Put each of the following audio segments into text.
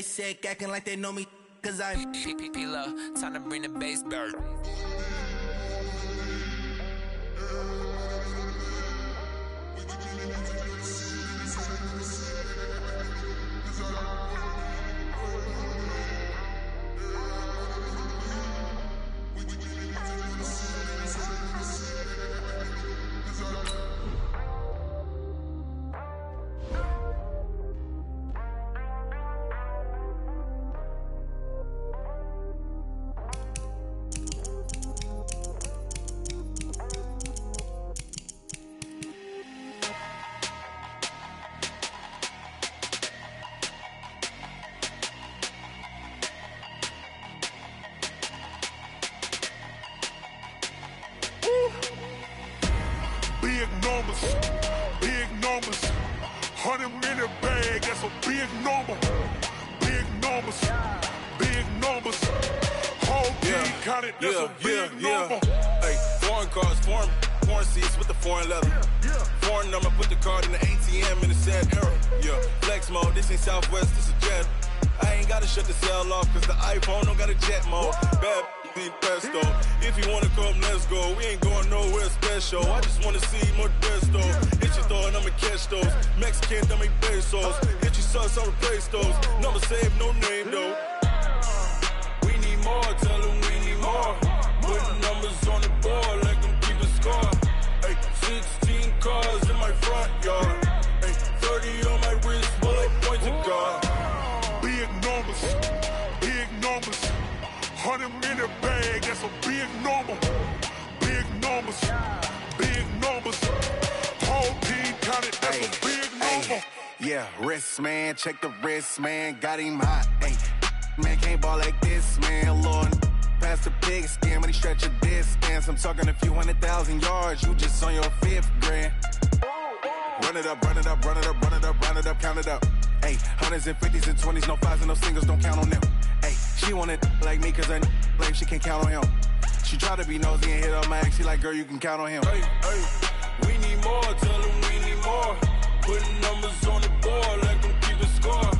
sick, acting like they know me, cause I'm P-P-P-Love, time to bring the bass bird. Big numbers, big numbers. 100-minute bag, that's a big number. Big numbers, big numbers. Whole team counted, that's a big number. Hey, foreign cars, foreign seats with the foreign leather. Foreign number, put the card in the ATM in the sad era. Yeah, flex mode, this ain't Southwest, this a jet. I ain't gotta shut the cell off, cause the iPhone don't got a jet mode. Bad need pesto. If you wanna come, let's go. We ain't going nowhere special. I just wanna see more desto. Hit your throw and I'ma catch those. Mexican, don't make pesos. Hit your sauce, I'll replace those. Number save, no name though. We need more, tell them we need more. Putting numbers on the board, like them keep a score. Hey, 16 cars in my front yard. Hey, 30 on my wrist, bullet point to God. Big numbers, big numbers. 100-minute bag, that's a big number. Big numbers, big numbers. Whole team counted, that's a big number. Yeah, wrist man, check the wrist man, got him hot. Ay, man can't ball like this, man. Lord, past the pig skin when he stretch a distance. I'm talking a few 100,000 yards, you just on your 5th grand. Run it up, run it up, run it up, run it up, run it up, count it up. Ay, hundreds and 50s and 20s, no 5s and no singles, don't count on them. Ay, she want it like me cause her lame, she can't count on him. She try to be nosy and hit up my ex, she like, girl, you can count on him. Hey, we need more, tell them we need more. Putting numbers on the board, like them keep a score.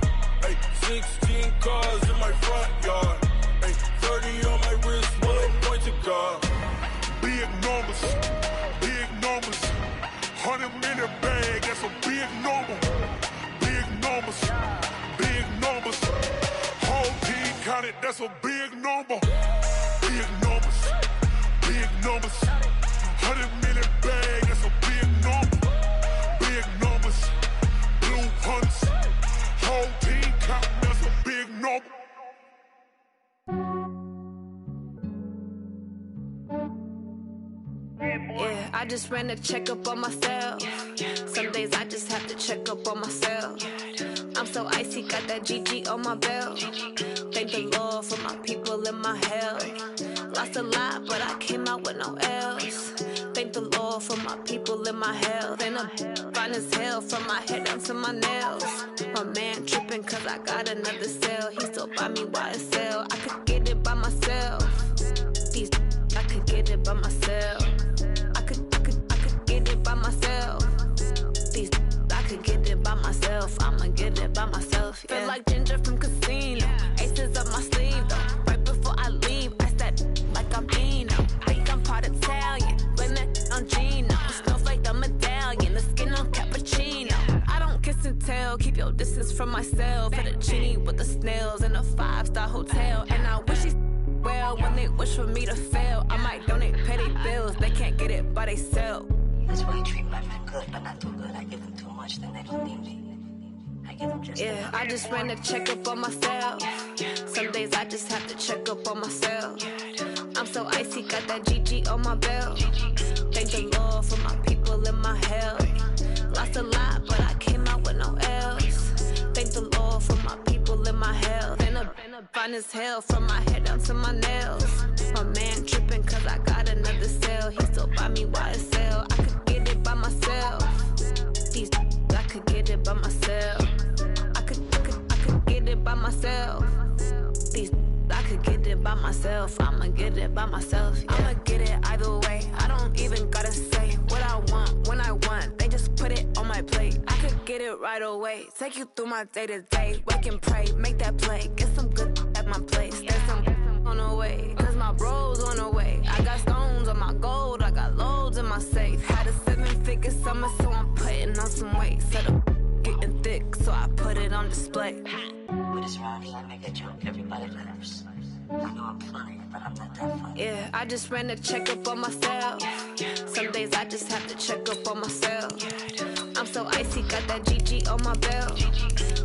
Hey, 16 cars in my front yard. Hey, 30 on my wrist, bullet point to God. Big numbers, big numbers. 100-minute bag, that's a big number. Big numbers, big numbers. Whole team counted, that's a big number. Big numbers, big numbers. 100-minute bag, that's a big number. Big numbers, blue hunts. Whole team counting, that's a big number. Yeah, I just ran a checkup on myself. Some days I just have to check up on myself. I'm so icy, got that GG on my belt. Thank the Lord for my people in my health. Lost a lot, but I came out with no L's. Thank the Lord for my people in my health. And I'm fine as hell from my head down to my nails. My man tripping cause I got another cell. He still buy me YSL. I could get it by myself. These I could get it by myself. I could get it by myself. These I could get it by myself. I'ma get it by myself. Yeah. Feel like Ginger from Casino. Aces up my sleeve though. Right before I leave, I said like I'm Eno. Think I'm part Italian, blame that on Gino. Smells like the medallion, the skin on cappuccino. I don't kiss and tell, keep your distance from myself. Fettuccine with the snails in a 5-star hotel. And I wish he's well when they wish for me to fail. I might donate petty bills, they can't get it by themselves. That's why you treat women good, but not too good. I give them too much, then they don't need me. I give them just enough. I just ran a checkup on myself. Some days I just have to check up on myself. I'm so icy, got that GG on my belt. Thank the Lord for my people in my health. Lost a lot, but I came out with no L's. Thank the Lord for my people in my health. And I'm fine as hell from my head down to my nails. My man tripping cause I got another cell. He still buy me YSL. I could get it by myself. These I could get it by myself. I could get it by myself. These I could get it by myself. I'ma get it by myself. Yeah. I'ma get it either way. I don't even gotta say what I want when I want. They just put it on my plate. I could get it it right away. Take you through my day to day. Wake and pray, make that play. Get some good at my place. There's some on the way, cause my bros on the way. I got stones on my gold, I got loads in my safe. Had a 7-figure summer, so I'm putting on some weight. Set up getting thick, so I put it on display. With this round here, I make a joke, everybody laughs. I know I'm funny, but I'm not that funny. Yeah, I just ran a checkup on myself. Some days I just have to check up on myself. I'm so icy, got that GG on my belt.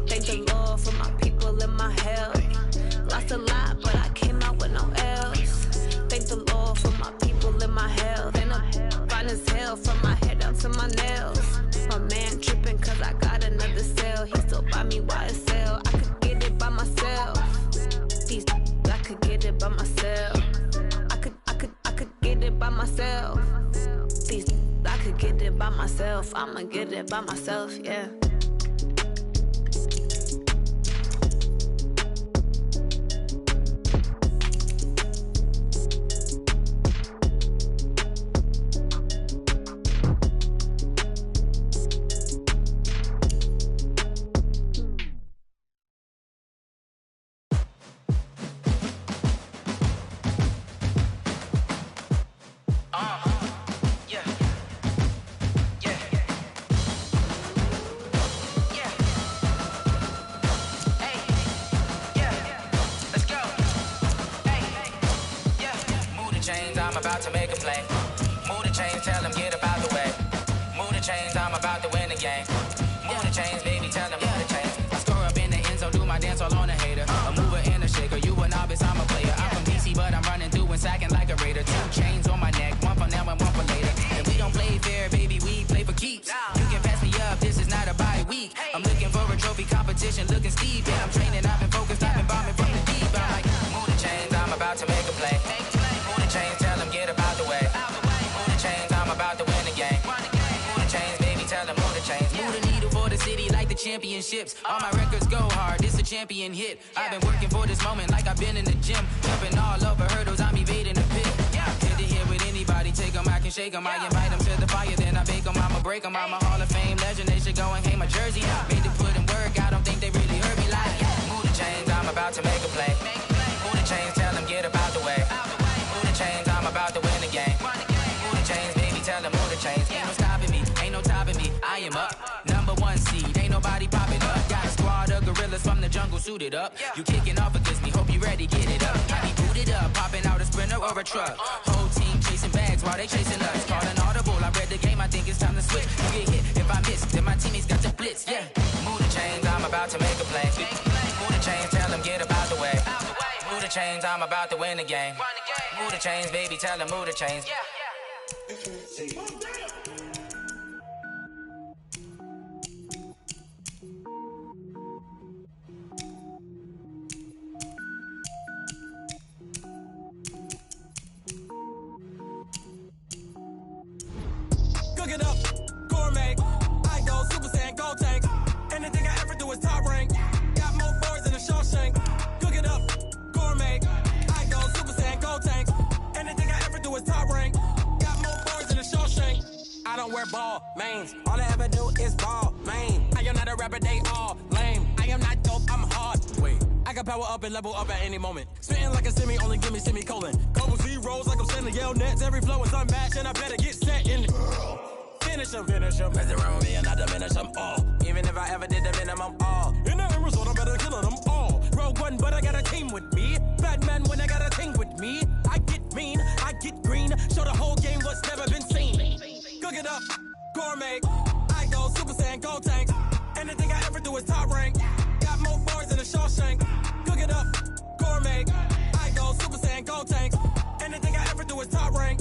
Thank the Lord for my people and my health. Lost a lot, but I came out with no else. Thank the Lord for my people and my health. And I'm fine as hell from my head down to my nails. My man tripping cause I got another cell. He still buy me YSL. I could get it by myself. These I could get it by myself. I could get it by myself. These I could get it by myself. I'ma get it by myself, yeah. I'm about to make a play. Move the chains, tell them get up out the way. Move the chains, I'm about to win the game. Move the chains, baby, tell them move the chains. I score up in the end zone, do my dance all on a hater. A mover and a shaker, you a novice, I'm a player. I'm from DC, but I'm running through and sacking like a raider. 2 chains on my neck, one for now and one for later. And we don't play fair, baby, we play for keeps. You can pass me up, this is not a bye week. I'm looking for a trophy competition, looking steep. Yeah, I'm training, I've been focused, I've been bombing from the deep. I'm like, move the chains, I'm about to make a play. Move the chains, tell them get up out the way. Move the chains, I'm about to win the game. Move the chains, baby, tell them move the chains. Move the needle for the city like the championships. All my records go hard, this a champion hit. I've been working for this moment like I've been in the gym. Jumping all over hurdles, I'm evading the pit. Head to head with anybody, take them, I can shake them. I invite them to the fire, then I bake them, I'ma break them. I'm a Hall of Fame legend, they should go and hang my jersey. Made to put in work, I don't think they really heard me like. Move the chains, I'm about to make a play. Move the chains, tell them get up out the way. Move the chains, I'm about to win the game. Move the chains, baby, tell them move the chains. Ain't no stopping me, ain't no topping me. I am up, #1 seed, ain't nobody popping up. Got a squad of gorillas from the jungle suited up. You kicking off against me, hope you ready, get it up. I be booted up, popping out a sprinter or a truck. Whole team chasing bags while they chasing us. Call an audible, I read the game, I think it's time to switch. You get hit, if I miss, then my teammates got to blitz, yeah. Move the chains, I'm about to make a play. Move the chains, tell them get up out the way. Move the chains, I'm about to win the game. Move the chains, baby, tell them move the chains. Cook it up, gourmet. I go Super Saiyan, go tank. Anything I ever do is top rank. Got more boards than a Shawshank. Cook it up, gourmet. I go Super Saiyan, go tank. Anything I ever do is top rank. Got more boards than a Shawshank. I don't wear ball mains. All I ever do is ball main. I am not a rapper, they all lame. I am not dope, I'm hard. Wait, I can power up and level up at any moment. Spitting like a semi, only give me semicolon. Couple zeros like I'm sending yell nets. Every flow is unmatched and I better get set in. Finish them, mess around with me and I diminish them all. Even if I ever did the minimum all. In the end result, I better kill them all. Rogue One, but I got a team with me. Batman when I got a team with me. I get mean, I get green. Show the whole game what's never been seen. Cook it up, gourmet. I go Super Saiyan, go tank. Anything I ever do is top rank. Got more bars than a Shawshank. Cook it up, gourmet. I go Super Saiyan, go tank. Anything I ever do is top rank.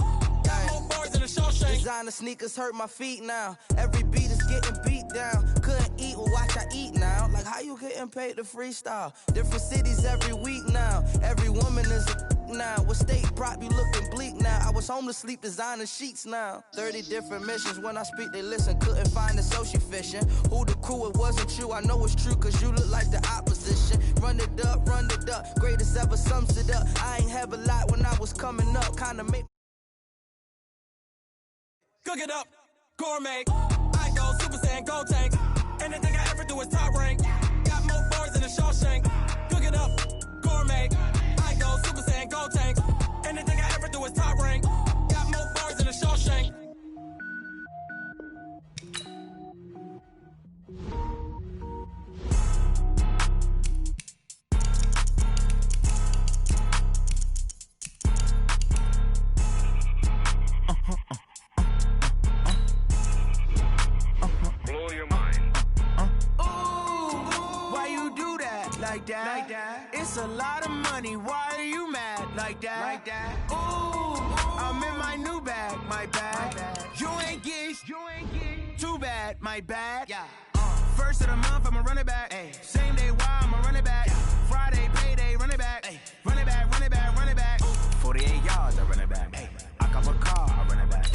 Designer sneakers hurt my feet now. Every beat is getting beat down. Couldn't eat, well watch I eat now. Like how you getting paid to freestyle? Different cities every week now. Every woman is a now. What state prop you looking bleak now? I was homeless, sleep designer sheets now. 30 different missions. When I speak they listen. Couldn't find the social fishing. Who the crew, it wasn't you. I know it's true cause you look like the opposition. Run it up, greatest ever sums it up. I ain't have a lot when I was coming up. Kinda make Cook it up, gourmet. I go Super Saiyan, go tank. Anything I ever do is top rank. Got more bars than a Shawshank. Cook it up, gourmet. I go Super Saiyan, Gold Tank. Anything I ever do is top rank. Got more bars than a Shawshank. Like that. It's a lot of money. Why are you mad like that? Ooh, I'm in my new bag, my bad. You ain't getting too bad, my bad. Yeah. First of the month, I'ma run it back. Ay. Same day, why I'ma run it back. Yeah. Friday, payday, run it back. Ay. Run it back, run it back, run it back. 48 yards, I run it back. Ay. I cop a car, I run it back.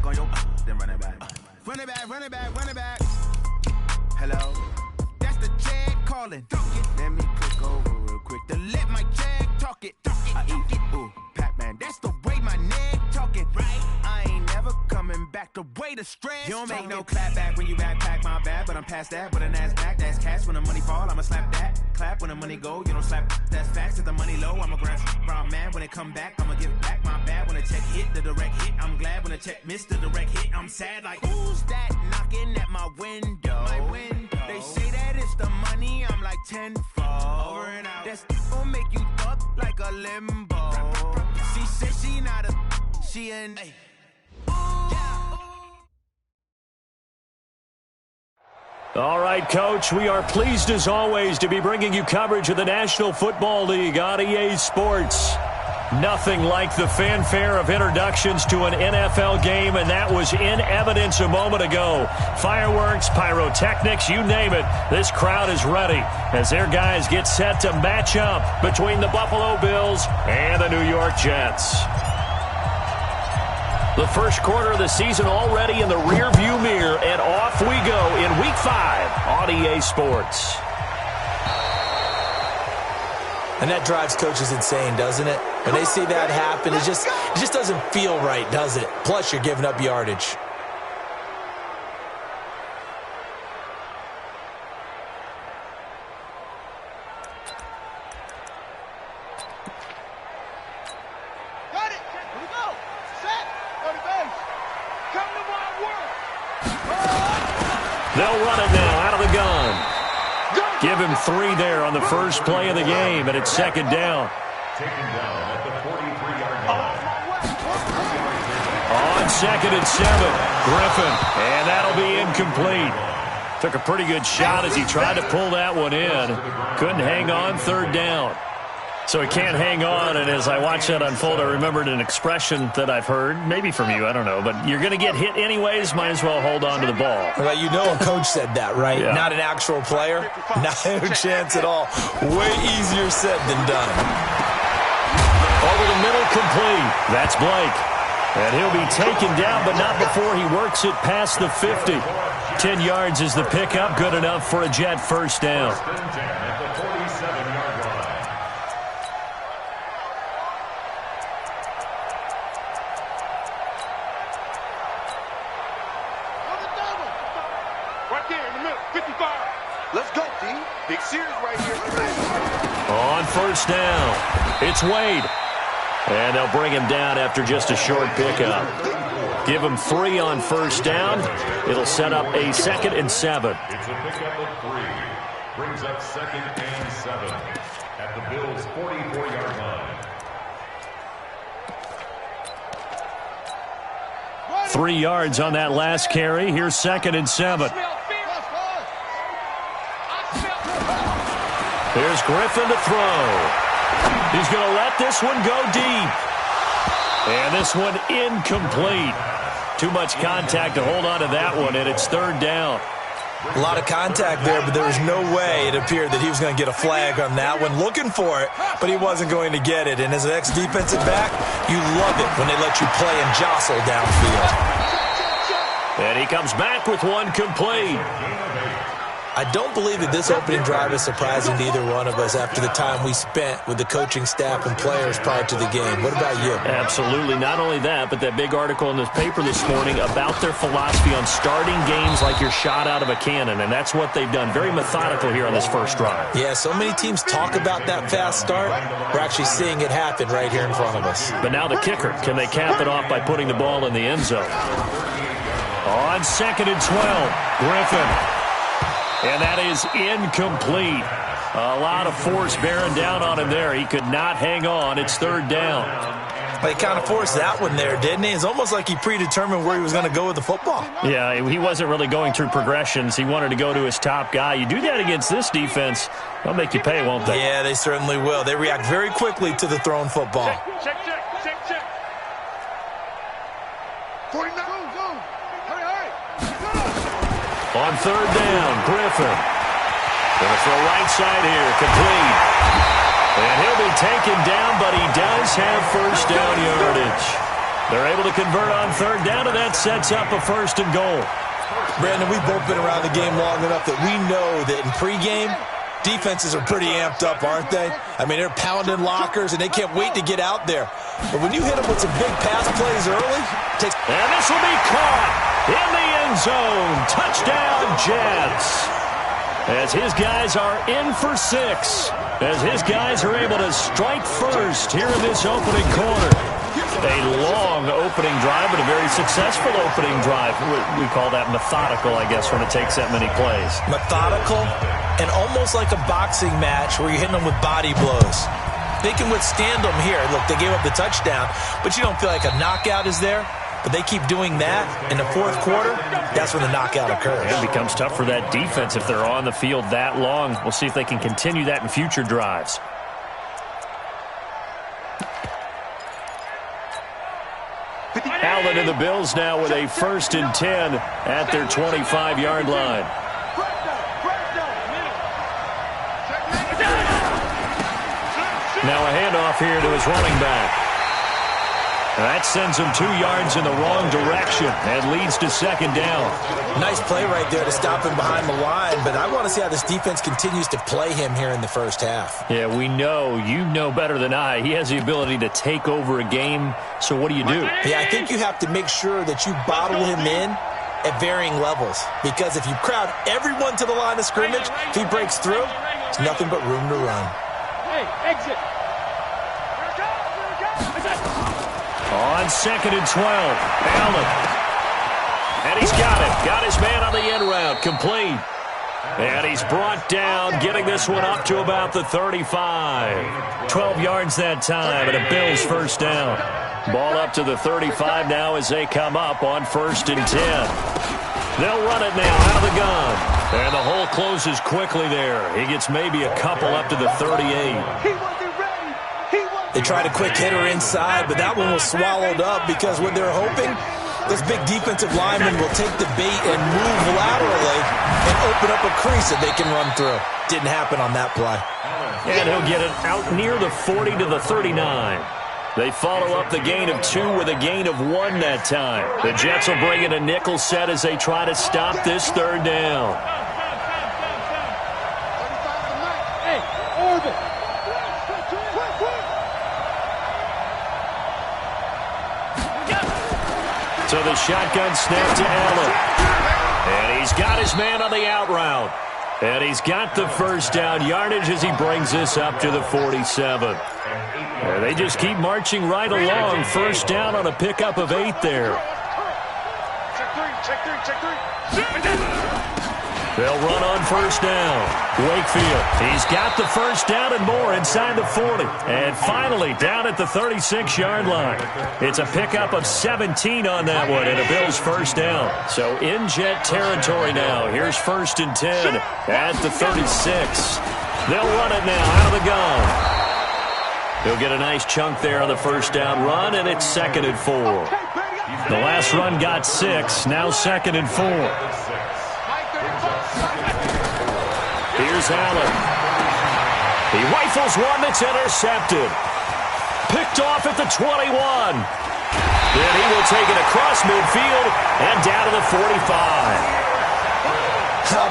Go on your then run it back. Run it back, run it back, run it back. Hello, that's the Jag calling. Let me click over real quick to let my Jag talk it. I eat it, ooh, Pac-Man. That's the way my neck talking. Right, I ain't never coming back. The way the stress. You don't make no clap back when you backpack, my bad. But I'm past that with an ass back. That's cash when the money fall. I'ma slap that. Clap when the money go. You don't slap. That's facts. If the money low, I'ma grab brown man. When it come back, I'ma give back my bad. When the check hit, the direct hit. I'm glad when the check missed the direct hit. I'm sad like who's that knocking at my window? My window. They say that it's the money. I'm like tenfold. Over and out. That's gon' make you up like a limbo. She said she not a. She an. Ay. All right, Coach, we are pleased as always to be bringing you coverage of the National Football League on EA Sports. Nothing like the fanfare of introductions to an NFL game, and that was in evidence a moment ago. Fireworks, pyrotechnics, you name it. This crowd is ready as their guys get set to match up between the Buffalo Bills and the New York Jets. The first quarter of the season already in the rearview mirror, and off we go in Week 5 on EA Sports. And that drives coaches insane, doesn't it? When they see that happen, it just doesn't feel right, does it? Plus, you're giving up yardage. Got it! Here we go! Set! Go to base! Come to my work! They'll run it now out of the gun. Give him 3 there on the first play of the game, and it's second down. Taken down at the 43-yard line. On 2nd and 7, Griffin, and that'll be incomplete. Took a pretty good shot as he tried to pull that one in. Couldn't hang on, 3rd down. So he can't hang on, and as I watched that unfold, I remembered an expression that I've heard, maybe from you, I don't know, but you're going to get hit anyways, might as well hold on to the ball. Well, you know a coach said that, right? Yeah. Not an actual player. Not a chance at all. Way easier said than done. Over the middle, complete. That's Blake. And he'll be taken down, but not before he works it past the 50. 10 yards is the pickup, good enough for a Jet first down. Let's go, D. Big series right here. On first down, it's Wade. And they'll bring him down after just a short pickup. Give him 3 on first down. It'll set up a 2nd and 7. It's a pickup of 3. Brings up 2nd and 7 at the Bills' 44-yard line. 3 yards on that last carry. Here's 2nd and 7. Here's Griffin to throw. He's going to let this one go deep. And this one incomplete. Too much contact to hold on to that one, and it's 3rd down. A lot of contact there, but there was no way it appeared that he was going to get a flag on that one. Looking for it, but he wasn't going to get it. And as an ex-defensive back, you love it when they let you play and jostle downfield. And he comes back with one complete. I don't believe that this opening drive is surprising to either one of us after the time we spent with the coaching staff and players prior to the game. What about you? Absolutely. Not only that, but that big article in this paper this morning about their philosophy on starting games like you're shot out of a cannon, and that's what they've done. Very methodical here on this first drive. Yeah, so many teams talk about that fast start. We're actually seeing it happen right here in front of us. But now the kicker. Can they cap it off by putting the ball in the end zone? On 2nd and 12, Griffin. And that is incomplete. A lot of force bearing down on him there. He could not hang on. It's 3rd down. He kind of forced that one there, didn't he? It's almost like he predetermined where he was going to go with the football. Yeah, he wasn't really going through progressions. He wanted to go to his top guy. You do that against this defense, they'll make you pay, won't they? Yeah, they certainly will. They react very quickly to the thrown football. Check. 49. Go. Hurry. On 3rd down, Griffin. Going to throw right side here, complete. And he'll be taken down, but he does have first down yardage. They're able to convert on 3rd down, and that sets up a 1st and goal. Brandon, we've both been around the game long enough that we know that in pregame, defenses are pretty amped up, aren't they? I mean, they're pounding lockers, and they can't wait to get out there. But when you hit them with some big pass plays early, and this will be caught in the end zone. Touchdown, Jets. As his guys are in for 6. As his guys are able to strike first here in this opening quarter. A long opening drive, but a very successful opening drive. We call that methodical, I guess, when it takes that many plays. Methodical and almost like a boxing match where you're hitting them with body blows. They can withstand them here. Look, they gave up the touchdown, but you don't feel like a knockout is there. But they keep doing that in the 4th quarter, that's when the knockout occurs. It becomes tough for that defense if they're on the field that long. We'll see if they can continue that in future drives. Allen and the Bills now with a 1st and 10 at their 25-yard line. Now a handoff here to his running back. That sends him 2 yards in the wrong direction and leads to 2nd down. Nice play right there to stop him behind the line, but I want to see how this defense continues to play him here in the first half. Yeah, we know. You know better than I. He has the ability to take over a game, so what do you do? Yeah, I think you have to make sure that you bottle him in at varying levels, because if you crowd everyone to the line of scrimmage, if he breaks through, it's nothing but room to run. Hey, exit. On 2nd and 12, Allen. And he's got it. Got his man on the end route. Complete. And he's brought down, getting this one up to about the 35. 12 yards that time, and a Bills 1st down. Ball up to the 35 now as they come up on 1st and 10. They'll run it now out of the gun. And the hole closes quickly there. He gets maybe a couple up to the 38. They tried a quick hitter inside, but that one was swallowed up because what they're hoping, this big defensive lineman will take the bait and move laterally and open up a crease that they can run through. Didn't happen on that play. And he'll get it out near the 40 to the 39. They follow up the gain of 2 with a gain of 1 that time. The Jets will bring in a nickel set as they try to stop this 3rd down. Hey, Orbit. So the shotgun snap to Allen. And he's got his man on the out route. And he's got the 1st down yardage as he brings this up to the 47. And they just keep marching right along. 1st down on a pickup of 8 there. Check 3. They'll run on 1st down. Wakefield, he's got the 1st down and more inside the 40. And finally down at the 36-yard line. It's a pickup of 17 on that one and a Bills 1st down. So in Jet territory now. Here's 1st and 10 at the 36. They'll run it now out of the gun. He'll get a nice chunk there on the 1st down run, and it's 2nd and 4. The last run got 6, now 2nd and 4. Here's Allen. He rifles one that's intercepted. Picked off at the 21. Then he will take it across midfield and down to the 45.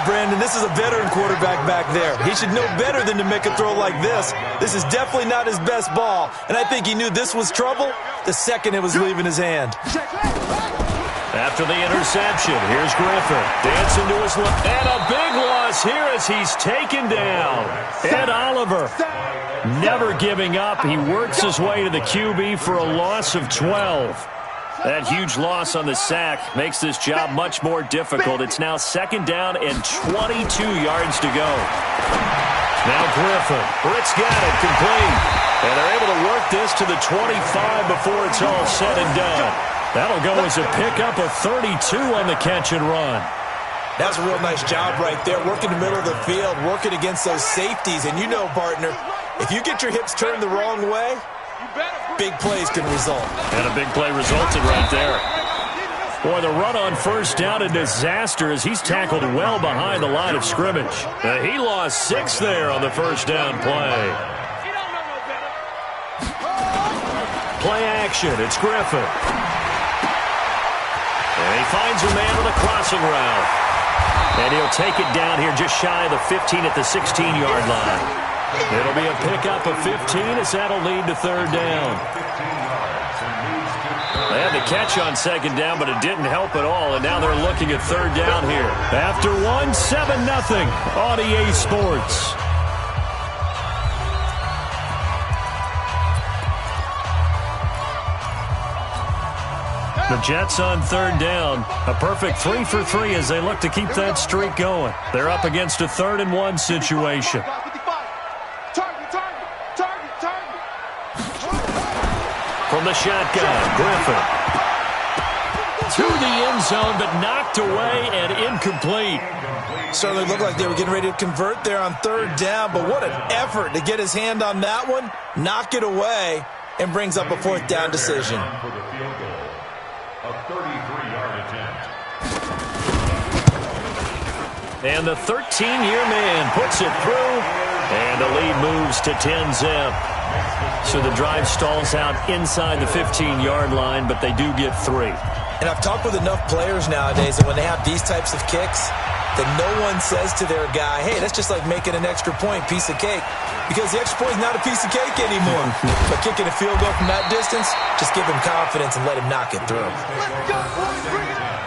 Brandon, this is a veteran quarterback back there. He should know better than to make a throw like this. This is definitely not his best ball, and I think he knew this was trouble the second it was leaving his hand. After the interception, here's Griffin. Dancing to his left. And a big loss here as he's taken down. Ed Oliver never giving up. He works his way to the QB for a loss of 12. That huge loss on the sack makes this job much more difficult. It's now 2nd down and 22 yards to go. Now Griffin. Britt's got it complete. And they're able to work this to the 25 before it's all said and done. That'll go as a pickup of 32 on the catch and run. That's a real nice job right there, working the middle of the field, working against those safeties. And you know, partner, if you get your hips turned the wrong way, big plays can result. And a big play resulted right there. Boy, the run on 1st down, a disaster as he's tackled well behind the line of scrimmage. He lost 6 there on the 1st down play. Play action, it's Griffin. And he finds a man on the crossing route. And he'll take it down here just shy of the 15 at the 16-yard line. It'll be a pickup of 15 as that'll lead to 3rd down. They had the catch on 2nd down, but it didn't help at all, and now they're looking at 3rd down here. After 7-0 on EA Sports. The Jets on 3rd down. A perfect 3 for 3 as they look to keep that streak going. They're up against a 3rd and 1 situation. From the shotgun, Griffin. To the end zone, but knocked away and incomplete. Certainly looked like they were getting ready to convert there on 3rd down, but what an effort to get his hand on that one, knock it away, and brings up a 4th down decision. A 33-yard attempt. And the 13-year man puts it through, and the lead moves to 10-zip. So the drive stalls out inside the 15-yard line, but they do get 3. And I've talked with enough players nowadays that when they have these types of kicks, that no one says to their guy, hey, that's just like making an extra point, piece of cake. Because the extra point is not a piece of cake anymore. But kicking a field goal from that distance, just give him confidence and let him knock it through. Let's go, boys, bring it on.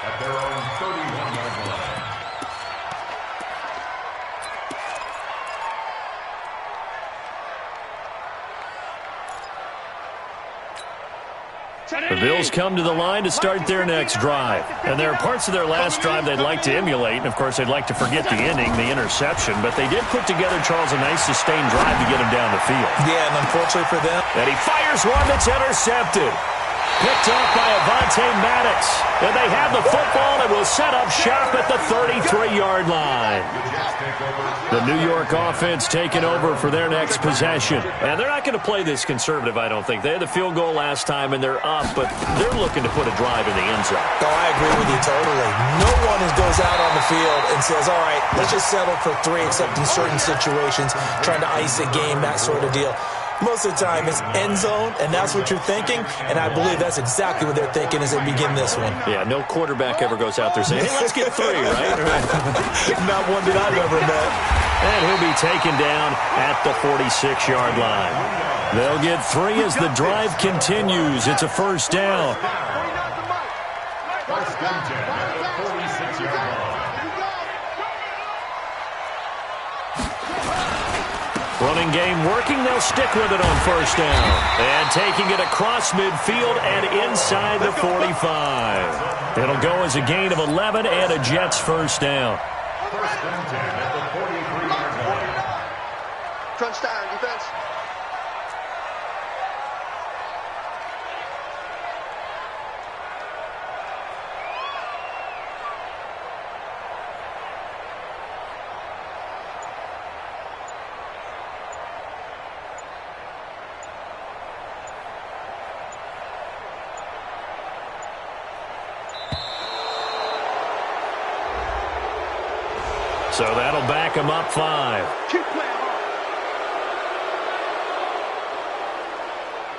At their own 31-yard line. The Bills come to the line to start their next drive. And there are parts of their last drive they'd like to emulate. And, of course, they'd like to forget the ending, the interception. But they did put together, Charles, a nice sustained drive to get him down the field. Yeah, and unfortunately for them. And he fires one that's intercepted. Picked off by Avonte Maddox. And they have the football and will set up shop at the 33-yard line. The New York offense taking over for their next possession. And they're not going to play this conservative, I don't think. They had the field goal last time, and they're up, but they're looking to put a drive in the end zone. Oh, I agree with you totally. No one goes out on the field and says, all right, let's just settle for 3, except in certain situations, trying to ice a game, that sort of deal. Most of the time, it's end zone, and that's what you're thinking, and I believe that's exactly what they're thinking as they begin this one. Yeah, no quarterback ever goes out there saying, hey, let's get 3, right? Not one that I've ever met. And he'll be taken down at the 46-yard line. They'll get 3 as the drive continues. It's a 1st down. 1st and 10 at the 46-yard line. Running game working. They'll stick with it on 1st down. And taking it across midfield and inside the 45. It'll go as a gain of 11 and a Jets 1st down. 1st and 10 at the 43-yard line. Crunch time, defense. So that'll back him up 5.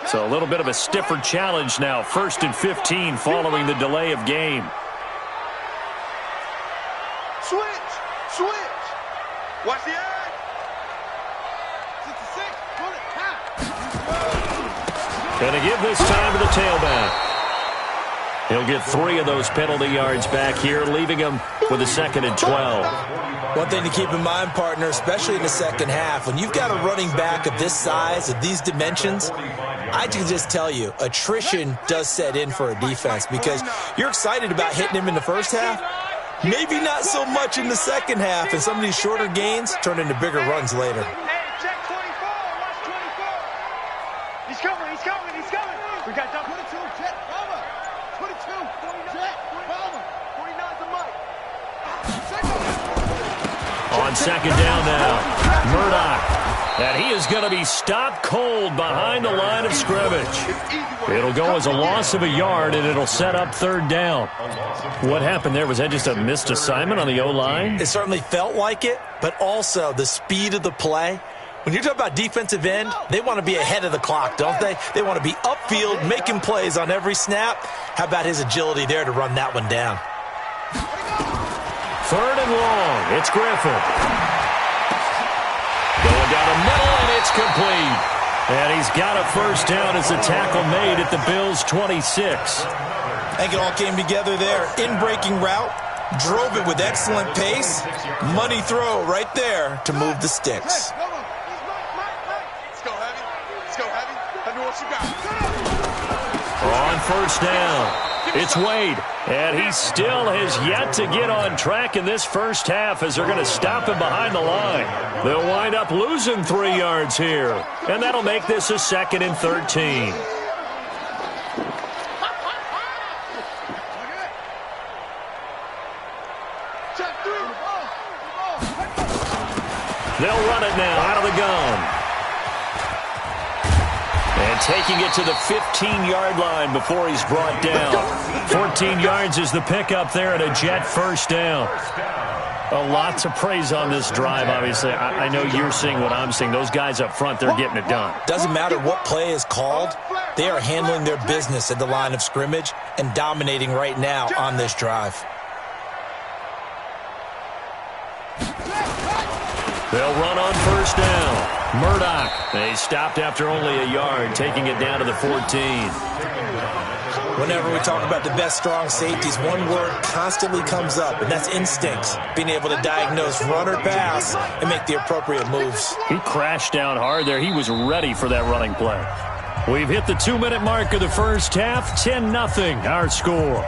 So a little bit of a stiffer challenge now. 1st and 15 following the delay of game. Switch. Watch the edge. 66. Put it. Gonna give this time to the tailback. He'll get 3 of those penalty yards back here, leaving him with a 2nd and 12. One thing to keep in mind, partner, especially in the second half, when you've got a running back of this size, of these dimensions, I can just tell you, attrition does set in for a defense because you're excited about hitting him in the first half. Maybe not so much in the second half, and some of these shorter gains turn into bigger runs later. Hey, check 24. Watch 24. He's coming. We got double 22. Check. Palmer. 22. 49. Check. Palmer. 49's a Mike. On 2nd down now, Murdoch. And he is going to be stopped cold behind the line of scrimmage. It'll go as a loss of a yard, and it'll set up 3rd down. What happened there? Was that just a missed assignment on the O-line? It certainly felt like it, but also the speed of the play. When you're talking about defensive end, they want to be ahead of the clock, don't they? They want to be upfield, making plays on every snap. How about his agility there to run that one down? 3rd and long. It's Griffin. Going down the middle, and it's complete. And he's got a 1st down as the tackle made at the Bills' 26. I think it all came together there. In-breaking route, drove it with excellent pace. Money throw right there to move the sticks. Let's go, Heavy. I know what you got. On 1st down, it's Wade. And he still has yet to get on track in this first half as they're going to stop him behind the line. They'll wind up losing 3 yards here. And that'll make this a 2nd and 13. They'll run it now out of the gun. And taking it to the 15-yard line before he's brought down. 14 yards is the pickup there at a Jet 1st down. A lot to praise on this drive, obviously. I know you're seeing what I'm seeing. Those guys up front, they're getting it done. Doesn't matter what play is called. They are handling their business at the line of scrimmage and dominating right now on this drive. They'll run on 1st down. Murdoch, they stopped after only a yard, taking it down to the 14. Whenever we talk about the best strong safeties, one word constantly comes up, and that's instincts. Being able to diagnose run or pass and make the appropriate moves. He crashed down hard there. He was ready for that running play. We've hit the 2-minute mark of the first half. 10-0 our score.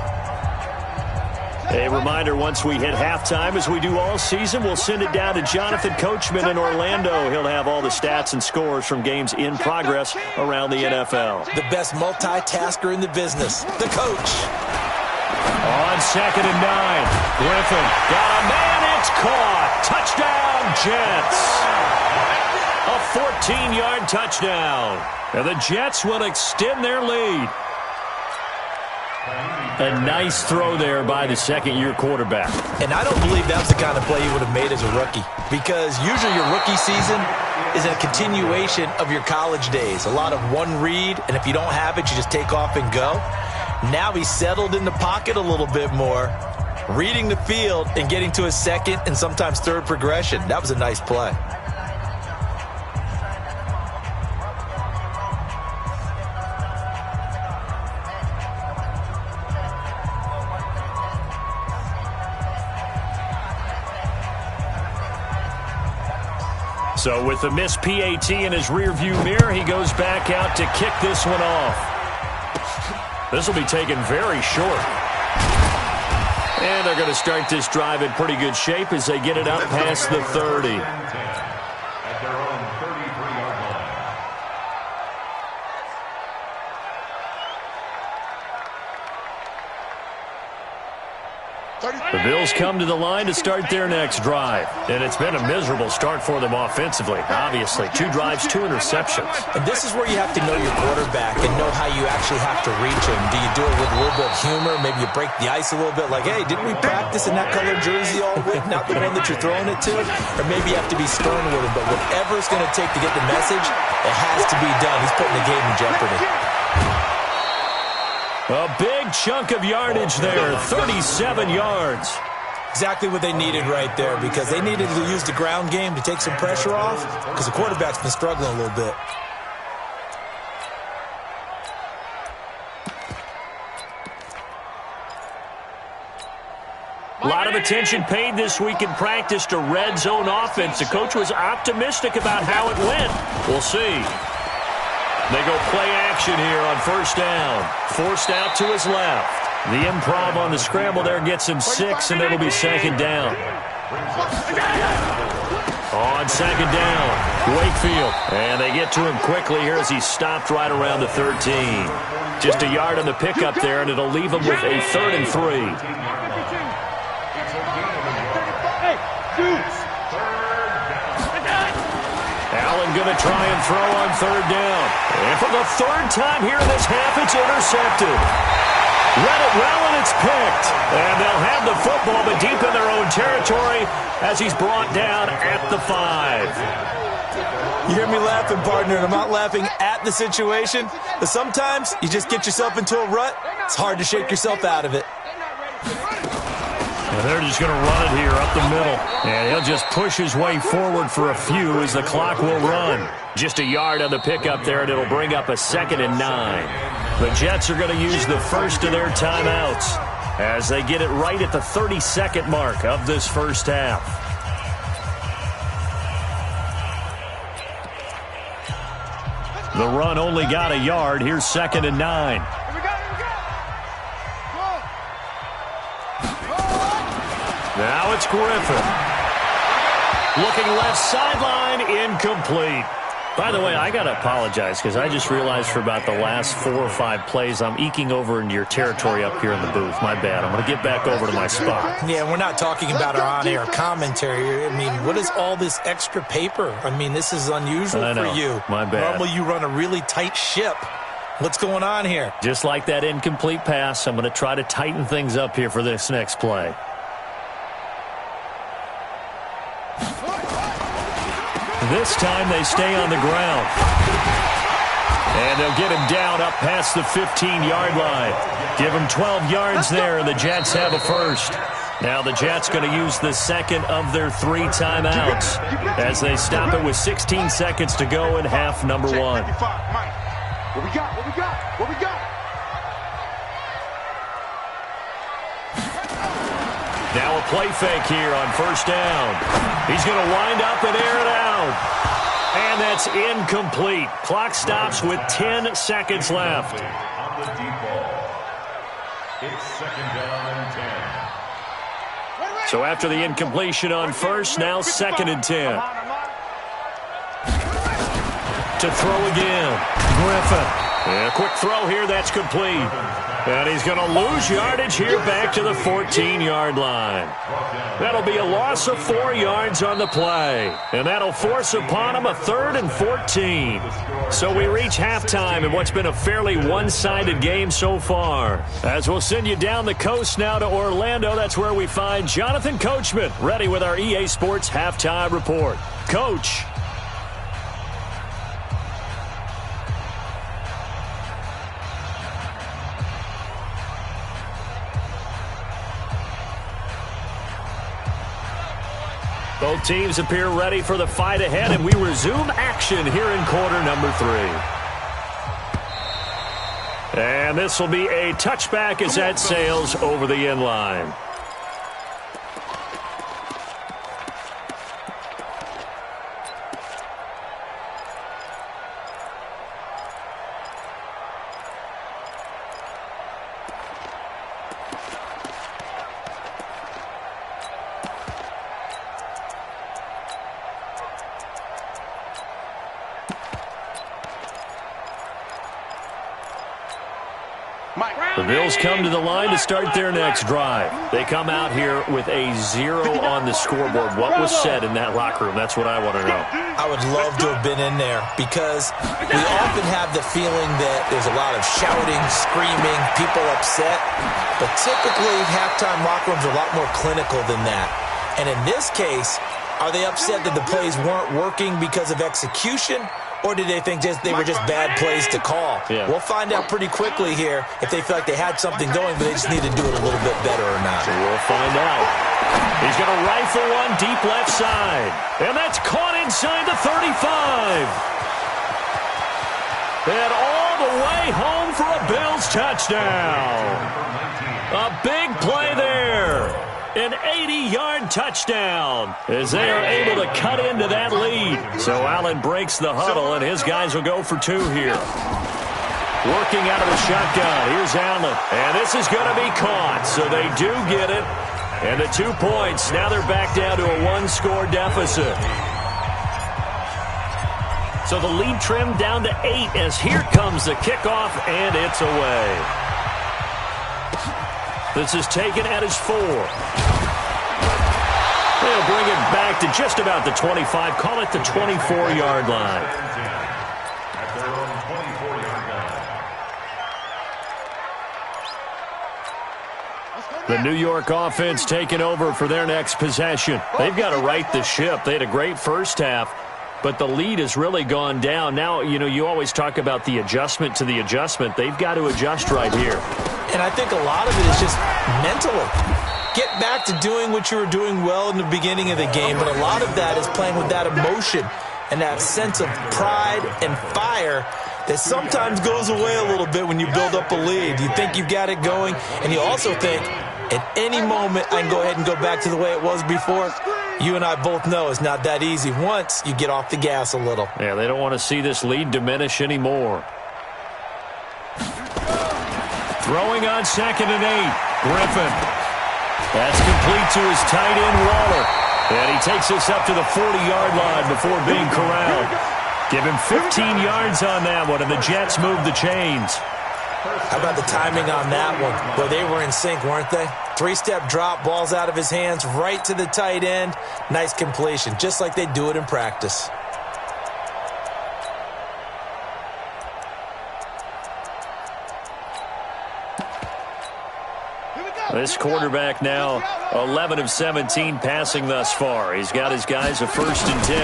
A reminder, once we hit halftime, as we do all season, we'll send it down to Jonathan Coachman in Orlando. He'll have all the stats and scores from games in progress around the NFL. The best multitasker in the business, the coach. On 2nd and 9, Griffin got a man, it's caught. Touchdown, Jets. A 14-yard touchdown. And the Jets will extend their lead. A nice throw there by the 2nd-year quarterback. And I don't believe that's the kind of play you would have made as a rookie. Because usually your rookie season is a continuation of your college days. A lot of one read, and if you don't have it, you just take off and go. Now he's settled in the pocket a little bit more, reading the field and getting to his 2nd and sometimes 3rd progression. That was a nice play. So with the missed PAT in his rearview mirror, he goes back out to kick this one off. This will be taken very short. And they're going to start this drive in pretty good shape as they get it up past the 30. At their own 33-yard line. The Bills come to the line to start their next drive. And it's been a miserable start for them offensively, obviously. 2 drives, 2 interceptions. And this is where you have to know your quarterback and know how you actually have to reach him. Do you do it with a little bit of humor? Maybe you break the ice a little bit like, hey, didn't we practice in that colored jersey all week? Not the one that you're throwing it to? Or maybe you have to be stern with him. But whatever it's going to take to get the message, it has to be done. He's putting the game in jeopardy. A big chunk of yardage there, 37 yards. Exactly what they needed right there, because they needed to use the ground game to take some pressure off, because the quarterback's been struggling a little bit. A lot of attention paid this week in practice to red zone offense. The coach was optimistic about how it went. We'll see. They go play action here on first down. Forced out to his left. The improv on the scramble there gets him 6, and it'll be second down. On second down, Wakefield. And they get to him quickly here as he stopped right around the 13. Just a yard on the pickup there, and it'll leave him with a 3rd and 3. Allen going to try and throw on 3rd down. And for the 3rd time here in this half, it's intercepted. Read it well, and it's picked. And they'll have the football, but deep in their own territory as he's brought down at the 5. You hear me laughing, partner, and I'm not laughing at the situation, but sometimes you just get yourself into a rut. It's hard to shake yourself out of it. And they're just going to run it here up the middle. And he'll just push his way forward for a few as the clock will run. Just a yard on the pickup there, and it'll bring up a 2nd and 9. The Jets are going to use the first of their timeouts as they get it right at the 32nd mark of this first half. The run only got a yard. Here's 2nd and 9. Now it's Griffin. Looking left sideline, incomplete. By the way, I got to apologize because I just realized for about the last 4 or 5 plays, I'm eking over into your territory up here in the booth. My bad. I'm going to get back over to my spot. Yeah, we're not talking about our on-air commentary. I mean, what is all this extra paper? I mean, this is unusual for you. My bad. Normally you run a really tight ship. What's going on here? Just like that incomplete pass, I'm going to try to tighten things up here for this next play. This time they stay on the ground. And they'll get him down up past the 15-yard line. Give him 12 yards there, and the Jets have a first. Now the Jets going to use the second of their 3 timeouts as they stop it with 16 seconds to go in half number 1. What we got? What we got? What we got? Now a play fake here on first down. He's going to wind up and air it out. And that's incomplete. Clock stops with 10 seconds left. On the deep ball, it's 2nd down and 10. So after the incompletion on first, now 2nd and 10. To throw again. Griffin. And a quick throw here, that's complete. And he's going to lose yardage here back to the 14-yard line. That'll be a loss of 4 yards on the play. And that'll force upon him a 3rd and 14. So we reach halftime in what's been a fairly one-sided game so far. As we'll send you down the coast now to Orlando, that's where we find Jonathan Coachman, ready with our EA Sports Halftime Report. Coach. Both teams appear ready for the fight ahead, and we resume action here in quarter number 3. And this will be a touchback as that sails over the end line. The Bills come to the line to start their next drive. They come out here with a 0 on the scoreboard. What was said in that locker room? That's what I want to know. I would love to have been in there because we often have the feeling that there's a lot of shouting, screaming, people upset. But typically, halftime locker rooms are a lot more clinical than that. And in this case, are they upset that the plays weren't working because of execution? Or did they think they were just bad plays to call? Yeah. We'll find out pretty quickly here if they feel like they had something going, but they just need to do it a little bit better or not. So we'll find out. He's going to rifle one deep left side. And that's caught inside the 35. And all the way home for a Bills touchdown. A big play there. An 80-yard touchdown as they are able to cut into that lead. So Allen breaks the huddle, and his guys will go for two here. Working out of the shotgun. Here's Allen. And this is going to be caught. So they do get it. And the 2 points. Now they're back down to a one-score deficit. So the lead trimmed down to 8 as here comes the kickoff, and it's away. This is taken at his 4. They'll bring it back to just about the 25. Call it the 24-yard line. The New York offense taking over for their next possession. They've got to right the ship. They had a great first half, but the lead has really gone down. Now, you always talk about the adjustment to the adjustment. They've got to adjust right here. And I think a lot of it is just mentally. Get back to doing what you were doing well in the beginning of the game, but a lot of that is playing with that emotion and that sense of pride and fire that sometimes goes away a little bit when you build up a lead. You think you've got it going, and you also think, at any moment, I can go ahead and go back to the way it was before. You and I both know it's not that easy once you get off the gas a little. Yeah, they don't want to see this lead diminish anymore. Throwing on 2nd and 8. Griffin. That's complete to his tight end, Waller. And he takes us up to the 40-yard line before being corralled. Give him 15 yards on that one, and the Jets move the chains. How about the timing on that one? Well, they were in sync, weren't they? 3-step drop, ball's out of his hands, right to the tight end. Nice completion, just like they do it in practice. This quarterback now 11 of 17 passing thus far. He's got his guys a 1st and 10.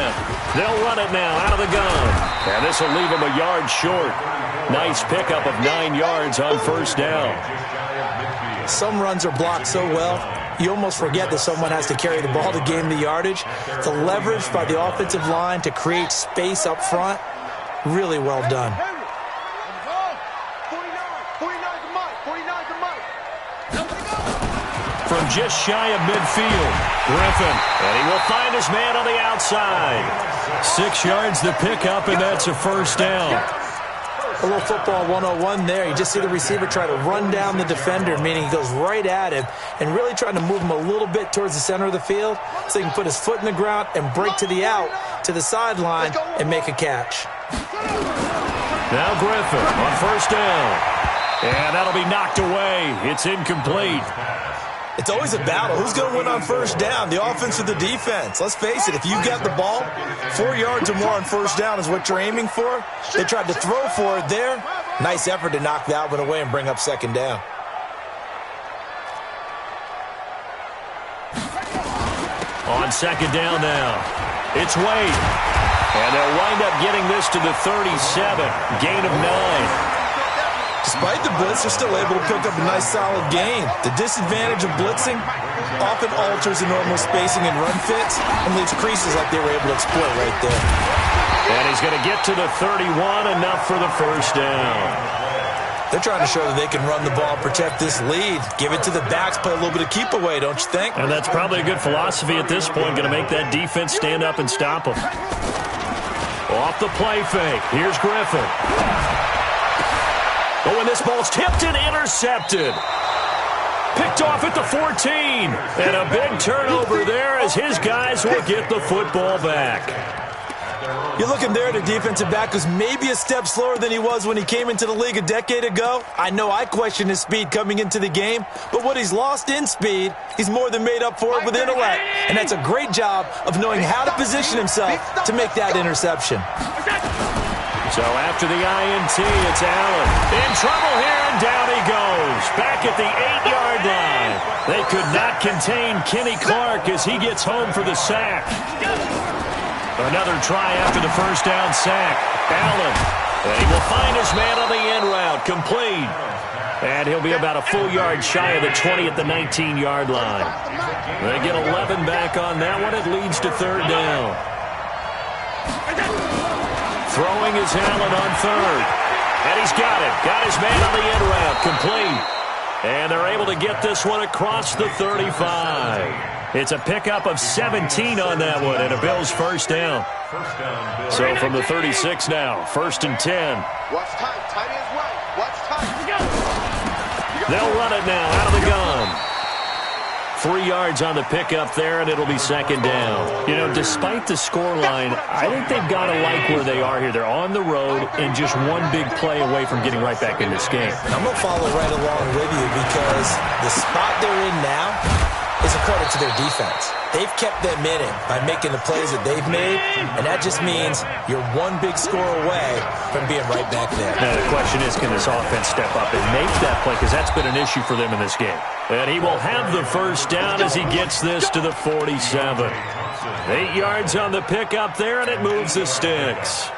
They'll run it now out of the gun. And this will leave him a yard short. Nice pickup of 9 yards on 1st down. Some runs are blocked so well, you almost forget that someone has to carry the ball to gain the yardage. The leverage by the offensive line to create space up front, really well done. From just shy of midfield, Griffin. And he will find his man on the outside. 6 yards the pickup, and that's a 1st down. A little football 101 there. You just see the receiver try to run down the defender, meaning he goes right at him and really trying to move him a little bit towards the center of the field so he can put his foot in the ground and break to the out, to the sideline, and make a catch. Now Griffin on 1st down. And that'll be knocked away. It's incomplete. It's always a battle. Who's going to win on 1st down, the offense or the defense? Let's face it, if you've got the ball, 4 yards or more on 1st down is what you're aiming for. They tried to throw for it there. Nice effort to knock that one away and bring up 2nd down. On 2nd down now, it's Wade. And they'll wind up getting this to the 37, gain of 9. Despite the blitz, they're still able to pick up a nice solid gain. The disadvantage of blitzing often alters the normal spacing and run fits and leaves creases like they were able to exploit right there. And he's going to get to the 31, enough for the 1st down. They're trying to show that they can run the ball, protect this lead, give it to the backs, play a little bit of keep away, don't you think? And that's probably a good philosophy at this point, going to make that defense stand up and stop them. Off the play fake, here's Griffin. Oh, and this ball's tipped and intercepted. Picked off at the 14. And a big turnover there as his guys will get the football back. You're looking there at a defensive back who's maybe a step slower than he was when he came into the league a decade ago. I know I questioned his speed coming into the game, but what he's lost in speed, he's more than made up for it with intellect. And that's a great job of knowing how to position himself to make that interception. So after the INT, it's Allen. In trouble here, and down he goes. Back at the 8-yard line. They could not contain Kenny Clark as he gets home for the sack. Another try after the 1st down sack. Allen. And he will find his man on the end route. Complete. And he'll be about a full yard shy of the 20 at the 19-yard line. They get 11 back on that one. It leads to third down. Throwing is Allen on third. And he's got it. Got his man on the end route. Complete. And they're able to get this one across the 35. It's a pickup of 17 on that one and a Bills first down. So from the 36 now, 1st and 10. Watch time. Tight end's right. Watch time. They'll run it now out of the gun. 3 yards on the pickup there, and it'll be second down. You know, despite the scoreline, I think they've got to like where they are here. They're on the road and just one big play away from getting right back in this game. I'm going to follow right along with you because the spot they're in now is a credit to their defense. They've kept them in it by making the plays that they've made, and that just means you're one big score away from being right back there. Now, the question is, can this offense step up and make that play? Because that's been an issue for them in this game. And he will have the first down as he gets this to the 47. 8 yards on the pickup there, and it moves the sticks.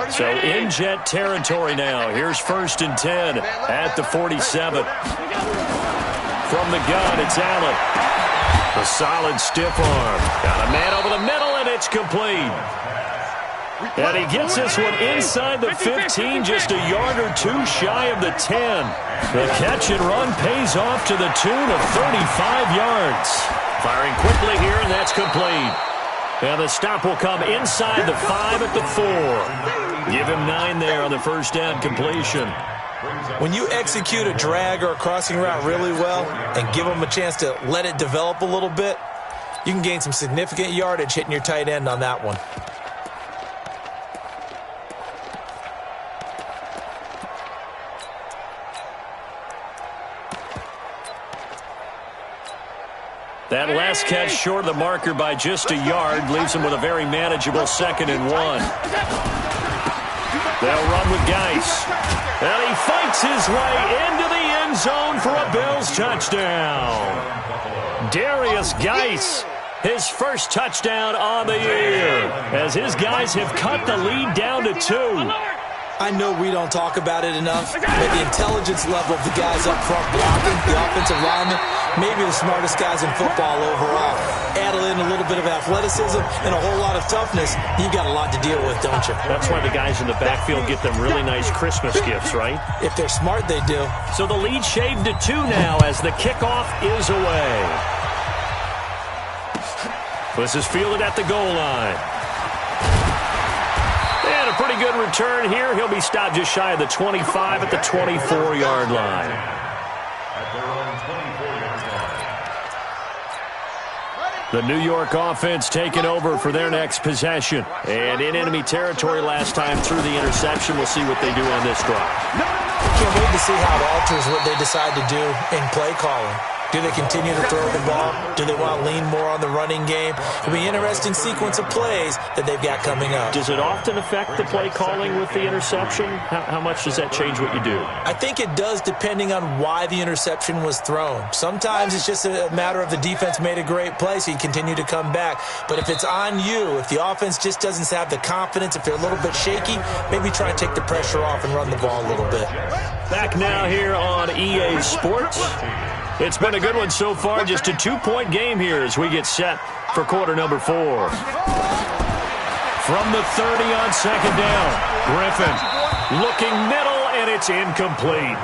So in Jet territory now. Here's 1st and 10 at the 47. From the gun, it's Allen. A solid stiff arm. Got a man over the middle, and it's complete. And he gets this one inside the 15, just a yard or two shy of the 10. The catch and run pays off to the tune of 35 yards. Firing quickly here, and that's complete. And the stop will come inside the 5 at the 4. Give him 9 there on the first down completion. When you execute a drag or a crossing route really well and give them a chance to let it develop a little bit, you can gain some significant yardage hitting your tight end on that one. That last catch short of the marker by just a yard leaves him with a very manageable 2nd and 1. They'll run with Geis. And he fights his way into the end zone for a Bills touchdown. Darius Geis, his first touchdown on the year, as his guys have cut the lead down to 2. I know we don't talk about it enough, but the intelligence level of the guys up front blocking, the offensive linemen, maybe the smartest guys in football overall. Add in a little bit of athleticism and a whole lot of toughness, you've got a lot to deal with, don't you? That's why the guys in the backfield get them really nice Christmas gifts, right? If they're smart, they do. So the lead shaved to 2 now as the kickoff is away. This is fielded at the goal line. And a pretty good return here. He'll be stopped just shy of the 25 at the 24-yard line. The New York offense taking over for their next possession. And in enemy territory last time through the interception. We'll see what they do on this drive. Can't wait to see how it alters what they decide to do in play calling. Do they continue to throw the ball? Do they want to lean more on the running game? It'll be an interesting sequence of plays that they've got coming up. Does it often affect the play calling with the interception? How much does that change what you do? I think it does depending on why the interception was thrown. Sometimes it's just a matter of the defense made a great play, so you continue to come back. But if it's on you, if the offense just doesn't have the confidence, if they're a little bit shaky, maybe try and take the pressure off and run the ball a little bit. Back now here on EA Sports. It's been a good one so far. Just a 2-point game here as we get set for quarter number 4. From the 30 on second down, Griffin looking middle, and it's incomplete.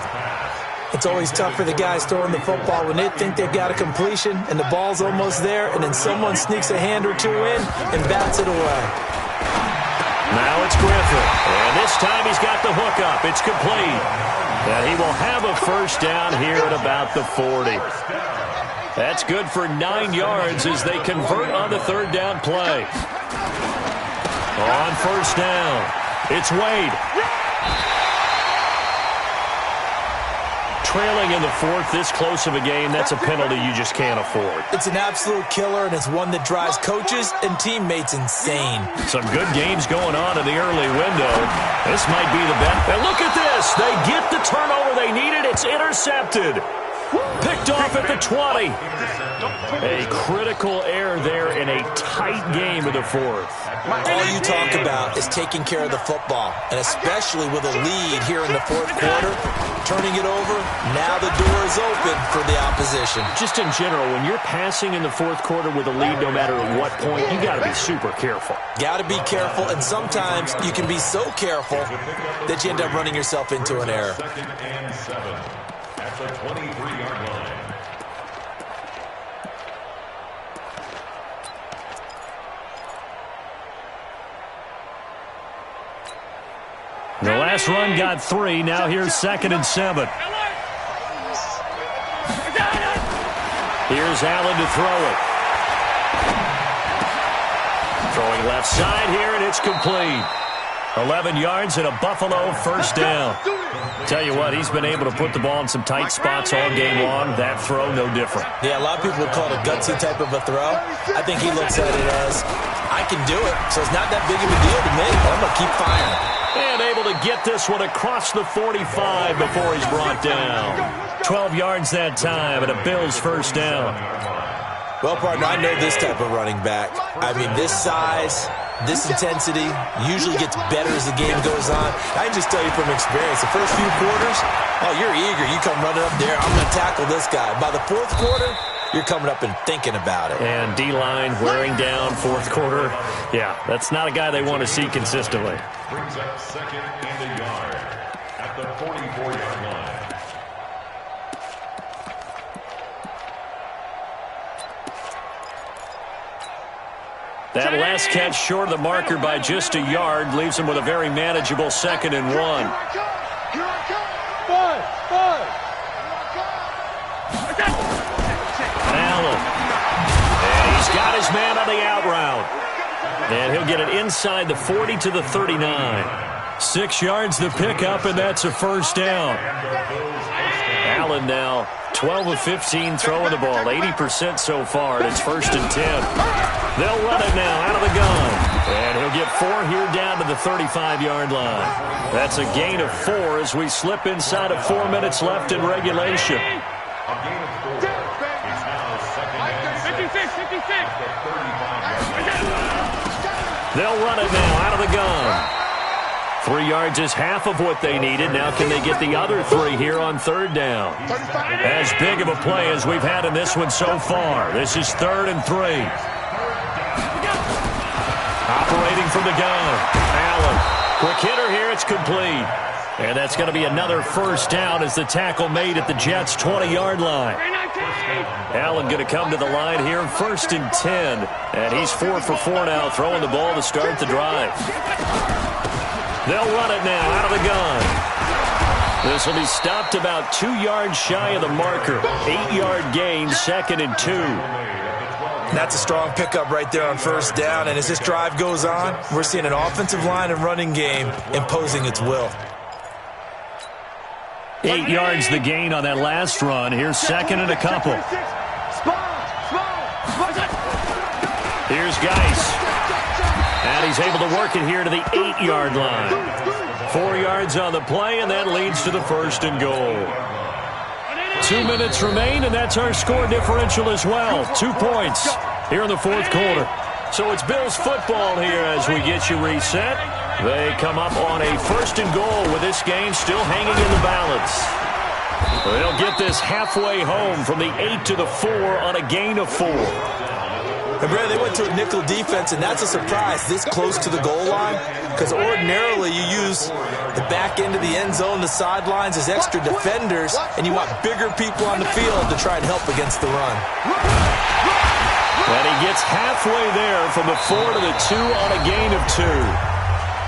It's always tough for the guys throwing the football when they think they've got a completion and the ball's almost there, and then someone sneaks a hand or two in and bats it away. Now it's Griffin, and this time he's got the hook up. It's complete. And he will have a first down here at about the 40. That's good for 9 yards as they convert on the third down play. On first down, it's Wade. Trailing in the 4th, this close of a game, that's a penalty you just can't afford. It's an absolute killer, and it's one that drives coaches and teammates insane. Some good games going on in the early window. This might be the bet. And look at this. They get the turnover they needed. It's intercepted. Picked Picked off at the 20. A critical error there in a tight game in the fourth. All you talk about is taking care of the football, and especially with a lead here in the fourth quarter, turning it over, now the door is open for the opposition. Just in general, when you're passing in the fourth quarter with a lead, no matter at what point, you got to be super careful. Got to be careful, and sometimes you can be so careful that you end up running yourself into an error. 2nd and 7 at the 23-yard line. The last run got 3. Now here's 2nd and 7. Here's Allen to throw it. Throwing left side here, and it's complete. 11 yards and a Buffalo first down. Tell you what, he's been able to put the ball in some tight spots all game long. That throw, no different. Yeah, a lot of people would call it a gutsy type of a throw. I think he looks at it as, I can do it, so it's not that big of a deal to me. I'm going to keep firing. And able to get this one across the 45 before he's brought down. 12 yards that time and a Bills first down. Well, partner, I know this type of running back. I mean, this size, this intensity usually gets better as the game goes on. I can just tell you from experience, the first few quarters, oh, you're eager. You come running up there, I'm going to tackle this guy. By the fourth quarter, you're coming up and thinking about it. And D-line wearing down fourth quarter. Yeah, that's not a guy they want to see consistently. Brings up 2nd and a yard at the 44-yard line. That last catch short of the marker by just a yard leaves him with a very manageable 2nd and 1. Allen. And he's got his man on the out route. And he'll get it inside the 40 to the 39. 6 yards the pickup, and that's a first down. Allen now 12 of 15 throwing the ball, 80% so far, and it's 1st and 10. They'll run it now out of the gun. And he'll get 4 here down to the 35-yard line. That's a gain of 4 as we slip inside of 4 minutes left in regulation. A gain of 4. It's now 2nd and 6. 56. They'll run it now out of the gun. 3 yards is half of what they needed. Now can they get the other 3 here on 3rd down? As big of a play as we've had in this one so far. This is 3rd and 3. Operating from the gun. Allen. Quick hitter here. It's complete. And that's going to be another first down as the tackle made at the Jets' 20-yard line. Allen going to come to the line here, 1st and 10. And he's 4 for 4 now, throwing the ball to start the drive. They'll run it now out of the gun. This will be stopped about 2 yards shy of the marker. 8-yard gain, 2nd and 2. That's a strong pickup right there on first down. And as this drive goes on, we're seeing an offensive line and running game imposing its will. 8 yards the gain on that last run. Here's 2nd and a couple. Here's Geis. And he's able to work it here to the 8-yard line. 4 yards on the play, and that leads to the 1st and goal. 2 minutes remain, and that's our score differential as well. 2 points here in the fourth quarter. So it's Bills football here as we get you reset. They come up on a 1st and goal with this game still hanging in the balance. They'll get this halfway home from the 8 to the 4 on a gain of 4. And Brad, they went to a nickel defense, and that's a surprise this close to the goal line, because ordinarily you use the back end of the end zone, the sidelines as extra defenders, and you want bigger people on the field to try and help against the run. And he gets halfway there from the 4 to the 2 on a gain of 2.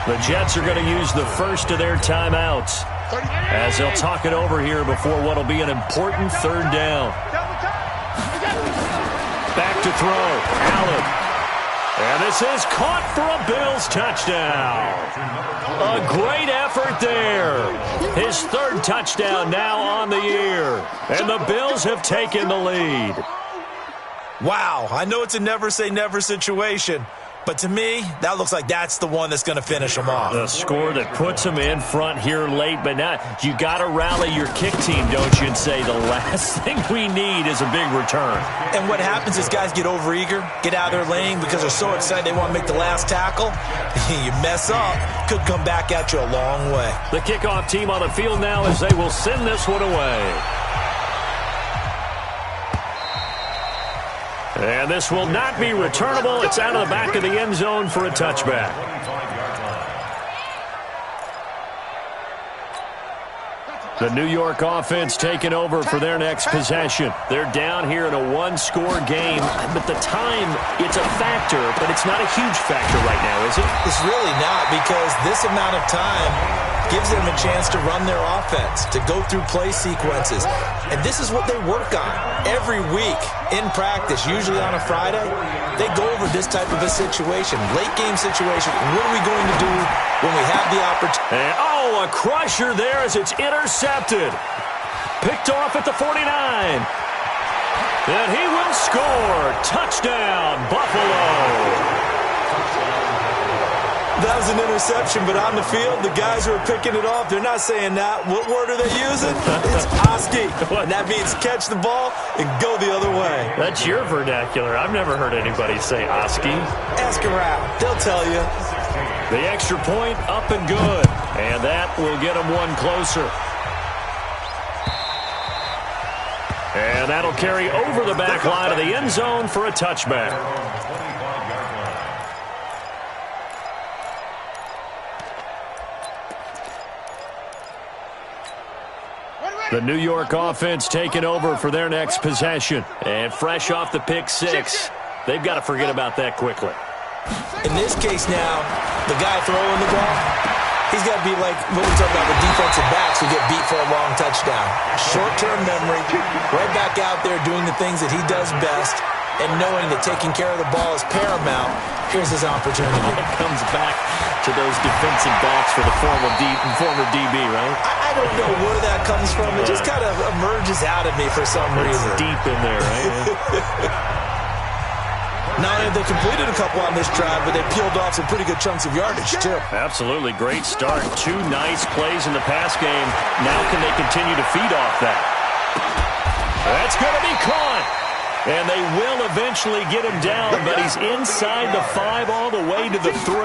The Jets are going to use the first of their timeouts as they'll talk it over here before what will be an important 3rd down. Back to throw. Allen. And this is caught for a Bills touchdown. A great effort there. His 3rd touchdown now on the year. And the Bills have taken the lead. Wow, I know it's a never say never situation, But to me, that looks like that's the one that's going to finish them off. The score that puts them in front here late, but now you got to rally your kick team, don't you, and say the last thing we need is a big return. And what happens is guys get overeager, get out of their lane because they're so excited they want to make the last tackle. You mess up, could come back at you a long way. The kickoff team on the field now as they will send this one away. And this will not be returnable. It's out of the back of the end zone for a touchback. The New York offense taking over for their next possession. They're down here in a one-score game, but the time, it's a factor, but it's not a huge factor right now, is it? It's really not, because this amount of time gives them a chance to run their offense, to go through play sequences. And this is what they work on every week in practice, usually on a Friday. They go over this type of a situation, late game situation. What are we going to do when we have the opportunity? And, a crusher there as it's intercepted. Picked off at the 49. And he will score. Touchdown, Buffalo. That was an interception, but on the field, the guys who are picking it off, they're not saying that. What word are they using? It's Oski. And that means catch the ball and go the other way. That's your vernacular. I've never heard anybody say Oski. Ask around. They'll tell you. The extra point up and good. And that will get them one closer. And that'll carry over the back line of the end zone for a touchback. The New York offense taking over for their next possession. And fresh off the pick six, they've got to forget about that quickly. In this case now, the guy throwing the ball, he's got to be like what we talk about with defensive backs who get beat for a long touchdown. Short-term memory, right back out there doing the things that he does best, and knowing that taking care of the ball is paramount. Here's his opportunity. It comes back to those defensive backs for the former DB, right? I don't know where that comes from. It just kind of emerges out of me for some reason. It's deep in there, right? Not only have they completed a couple on this drive, but they peeled off some pretty good chunks of yardage, too. Absolutely. Great start. Two nice plays in the pass game. Now can they continue to feed off that? That's going to be caught. And they will eventually get him down, but he's inside the 5 all the way to the 3.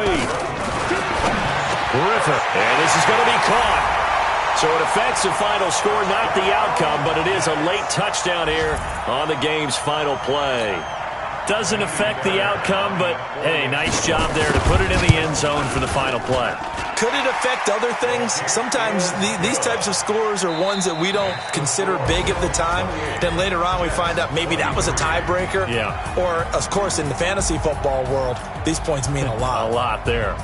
Riffer. And this is going to be caught. So it affects the final score, not the outcome, but it is a late touchdown here on the game's final play. Doesn't affect the outcome, but, hey, nice job there to put it in the end zone for the final play. Could it affect other things? Sometimes these types of scores are ones that we don't consider big at the time. Then later on we find out maybe that was a tiebreaker. Yeah. Or, of course, in the fantasy football world, these points mean a lot. A lot there.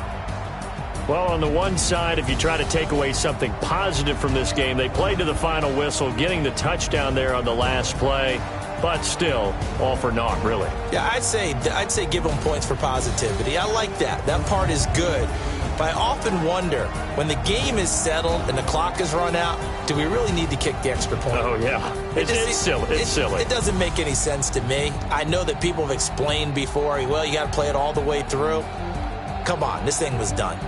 Well, on the one side, if you try to take away something positive from this game, they played to the final whistle, getting the touchdown there on the last play. But still, all for naught, really. Yeah, I'd say give them points for positivity. I like that. That part is good. But I often wonder, when the game is settled and the clock is run out, do we really need to kick the extra point? Oh, yeah. It's silly. It's silly. It doesn't make any sense to me. I know that people have explained before, well, you got to play it all the way through. Come on, this thing was done.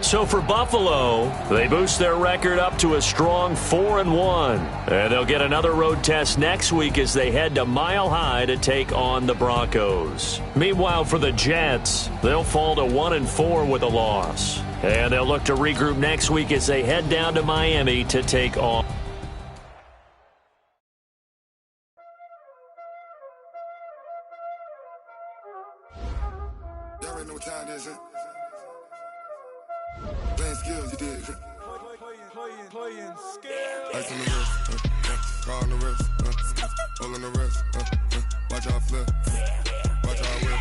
So for Buffalo, they boost their record up to a strong 4-1. And they'll get another road test next week as they head to Mile High to take on the Broncos. Meanwhile, for the Jets, they'll fall to 1-4 with a loss. And they'll look to regroup next week as they head down to Miami to take on. Y'all already know what time it is, huh? Playing skills, you did. Playing skills. Ice on the wrist, car on the wrist, hole in the wrist, watch out flip, watch out whip,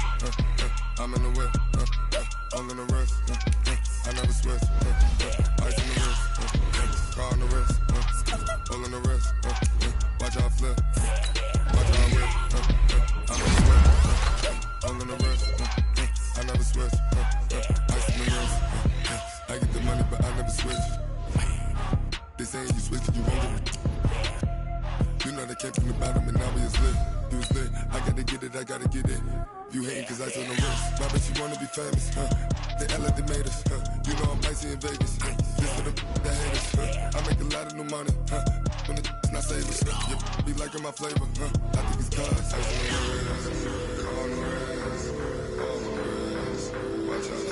I'm in the whip, hole in the wrist, I never switch, ice on the wrist, car on the wrist, hole in the wrist, watch out flip, watch out whip, I'm in the whip, hole in the wrist, I never switch, ice on the wrist. I get the money, but I never switch. They saying you switch it, you won't get it. You know they came from the bottom and now we is lit. You was lit. I gotta get it, I gotta get it. You hating cause ice on the wrist. My bitch, you wanna be famous, They act like they made us, You know I'm icy in Vegas, This for the that hate us, I make a lot of new money, When the not savers, You be liking my flavor, I think it's cause ice on the wrist, on the wrist, on the wrist. Watch out,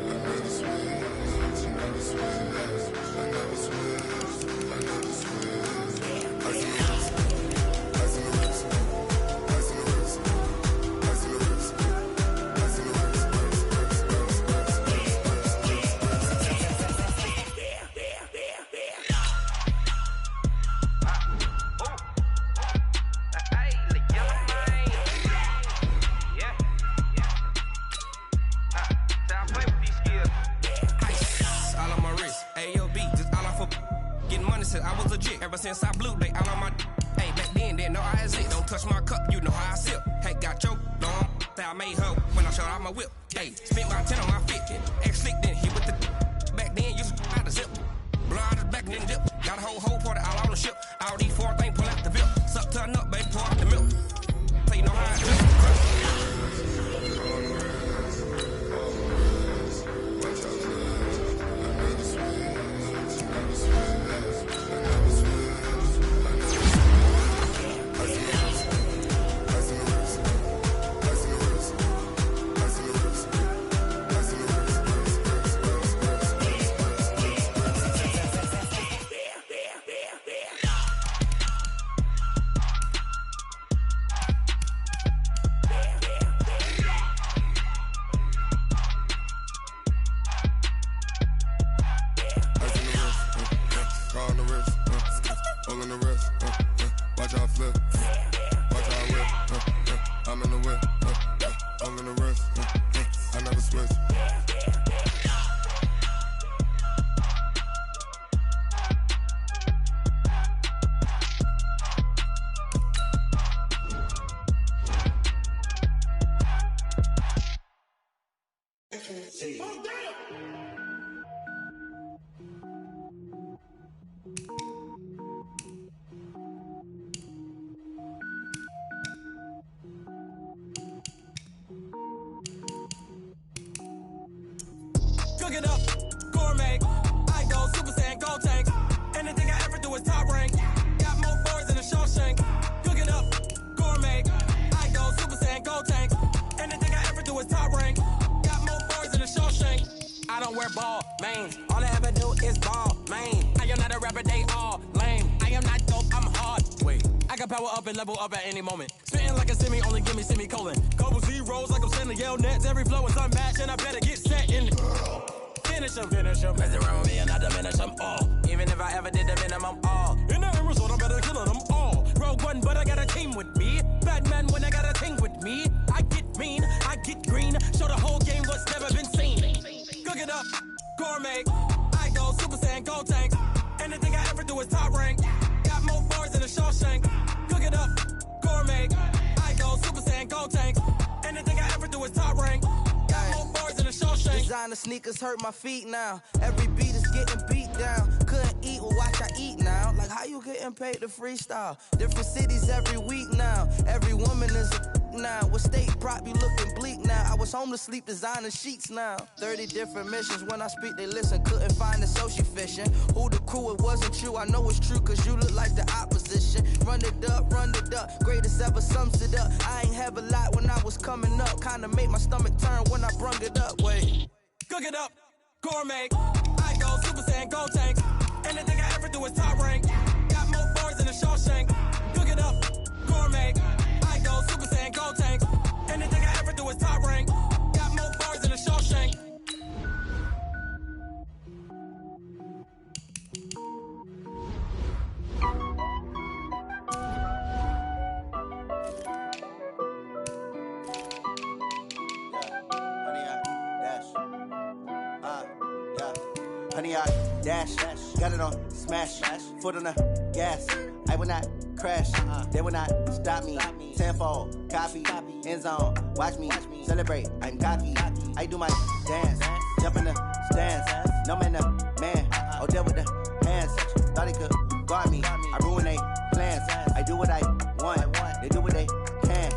I never switch, I never switch, I never switch, I never switch. Ice on the wrist, ice on the wrist, ice on the wrist, ice on the wrist, ice on the wrist, I was legit ever since I blew they all on my hey back then didn't know I had it. Don't touch my cup, you know how I sip. Hey, got choked on that I made her when I showed out my whip. Hey, spent my 10 on my 50. Ex slick then hit with the back then used to out the zip. Blow out the back and then dip. Got a whole party all on the ship. All these four things pull out the bill. Suck to a nut, baby, pour out the milk. So you know how I do. Cook it up, gourmet. I go Super Saiyan, gold tank. Anything I ever do is top rank. Got more boards than a Shawshank. Cook it up, gourmet. I go Super Saiyan, gold tank. Anything I ever do is top rank. Got more boards than a Shawshank. I don't wear ball, mains. All I ever do is ball, main. I am not a rapper, they all lame. I am not dope, I'm hard. Wait, I can power up and level up at any moment. Spitting like a semi, only give me semicolon. Couple zeros like I'm sending yell nets. Every flow is unmatched and I better get set in. Finish them. Mess around with me and I diminish them all. Even if I ever did the minimum all. In the result, I'm better killing them all. Rogue One, but I got a team with me. Batman when I got a thing with me. I get mean, I get green. Show the whole game what's never been seen. Cook it up, gourmet. I go Super Saiyan, gold tank. Anything I ever do is top rank. Got more boards than a Shawshank. Cook it up, gourmet. I go Super Saiyan, gold tank. Anything I ever do is top rank. Got more boards than a Shawshank. Designer sneakers hurt my feet now. Every beat is getting beat down. Couldn't eat, well watch I eat now. Like how you getting paid to freestyle? Different cities every week now. Every woman is a now. With state prop, you looking bleak now. I was home to sleep, designer sheets now. 30 different missions. When I speak, they listen. Couldn't find it, so she fishing. Who the crew? It wasn't you. I know it's true, cause you look like the opposition. Run it up, greatest ever sums it up. I ain't have a lot when I was coming up. Kinda made my stomach turn when I brung it up. Wait. Cook it up, gourmet. I go Super Saiyan, gold tank. Anything I ever do is top rank. Got more boards than a Shawshank. Cook it up, gourmet. I go Super Saiyan, gold tank. Anything I ever do is top rank. Got more boards than a Shawshank. Honey, I dash, got it on smash, foot on the gas. I will not crash, they will not stop me. Tenfold, copy, end zone, watch me celebrate. I'm cocky, I do my dance, jump in the stands. No man, the man, oh, deal with the hands. Thought he could guard me, I ruin they plans. I do what I want, they do what they can.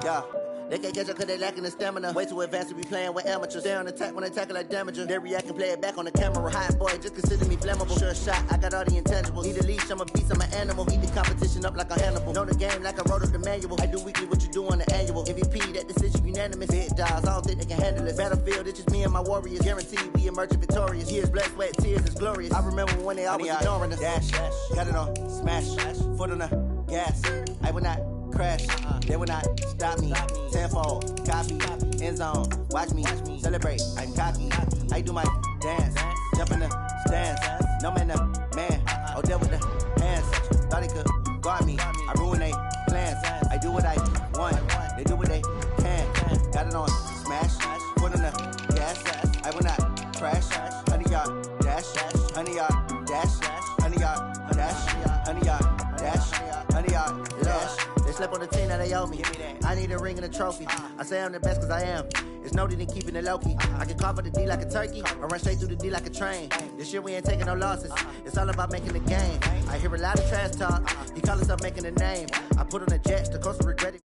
Yeah. They can't catch up cause they lacking the stamina. Way too advanced to be playing with amateurs. Stay on attack when they tackle like damager. They react and play it back on the camera. Hot boy, just consider me flammable. Sure shot, I got all the intangibles. Need a leash, I'm a beast, I'm an animal. Eat the competition up like a Hannibal. Know the game like I wrote up the manual. I do weekly what you do on the annual. MVP, that decision unanimous. Big dogs, I don't think they can handle it. Battlefield, it's just me and my warriors. Guaranteed we emerging victorious. Years, blood, sweat, tears, it's glorious. I remember when they always ignoring us. Dash, got it on, smash, foot on the gas. I will not crash, they will not stop me. Tenfold, copy, end zone, watch me celebrate. I'm cocky, I do my dance, jump in the stands. No man, man, oh, deal with the hands. Thought he could guard me, I ruin they plans. I do what I want, they do what they can. Got it on, smash, foot on the gas. I will not crash, 100-yard dash, 100-yard dash, 100-yard dash, 100-yard dash, 100-yard dash. They slept on the team that they owe me. I need a ring and a trophy. I say I'm the best cause I am. It's noted in keeping it low-key. I can carve for the D like a turkey, or run straight through the D like a train. This year we ain't taking no losses. It's all about making the game. I hear a lot of trash talk. He call himself making a name. I put on the jets, the coast will regret it.